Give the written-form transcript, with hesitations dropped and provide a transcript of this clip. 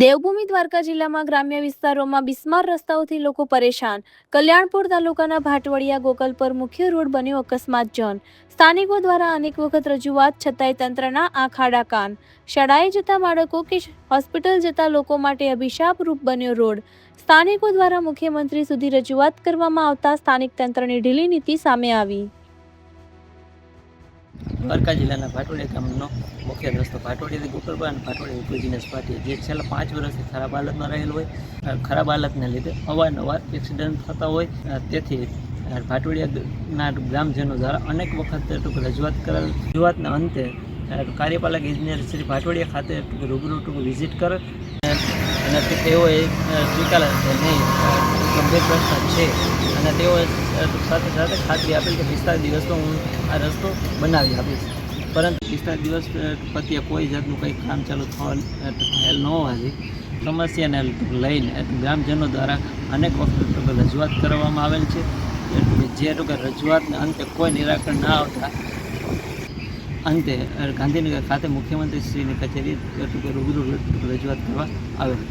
દેવભૂમિ દ્વારકા જિલ્લામાં ગ્રામ્ય વિસ્તારોમાં બિસ્માર રસ્તાઓથી લોકો પરેશાન. કલ્યાણપુર તાલુકાના ભાટવડિયા ગોકલપર મુખ્ય રોડ બન્યો અકસ્માત ઝોન. સ્થાનિકો દ્વારા અનેક વખત રજૂઆત છતાંય તંત્રના આંખ આડા કાન. શાળાએ જતા બાળકો કે હોસ્પિટલ જતા લોકો માટે અભિશાપરૂપ બન્યો રોડ. સ્થાનિકો દ્વારા મુખ્યમંત્રી સુધી રજૂઆત કરવામાં આવતા સ્થાનિક તંત્રની ઢીલી નીતિ સામે આવી. દ્વારકા જિલ્લાના ભાટોડિયા ગામનો મુખ્ય રસ્તો ભાટોડિયાથી ગોકલપર અને ભાટોડિયા બિઝનેસ પાર્ટી જે છેલ્લા 5 વર્ષથી ખરાબ હાલતમાં રહેલ હોય. ખરાબ હાલતને લીધે અવારનવાર એક્સિડન્ટ થતા હોય. તેથી ભાટોડિયાના ગ્રામજનો દ્વારા અનેક વખત રજૂઆત કરેલ. રજૂઆતના અંતે કાર્યપાલક ઇજનેર શ્રી ભાટોડિયા ખાતે રૂબરૂ વિઝિટ કરે અને તેઓએ સ્વીકાર નહીં ગંભીર પ્રશ્ન છે અને તેઓ સાથે સાથે ખાતરી આપેલ કે 45 દિવસમાં હું આ રસ્તો બનાવી આપીશ. પરંતુ 45 દિવસ પત્યા કોઈ જાતનું કંઈ કામ ચાલુ થયેલ ન હોવાથી સમસ્યાને લઈને ગ્રામજનો દ્વારા અનેક વખત રજૂઆત કરવામાં આવેલ છે. જે રજૂઆતના અંતે કોઈ નિરાકરણ ના આવતા અંતે ગાંધીનગર ખાતે મુખ્યમંત્રીશ્રીની કચેરી રૂબરૂ રજૂઆત કરવા આવેલ.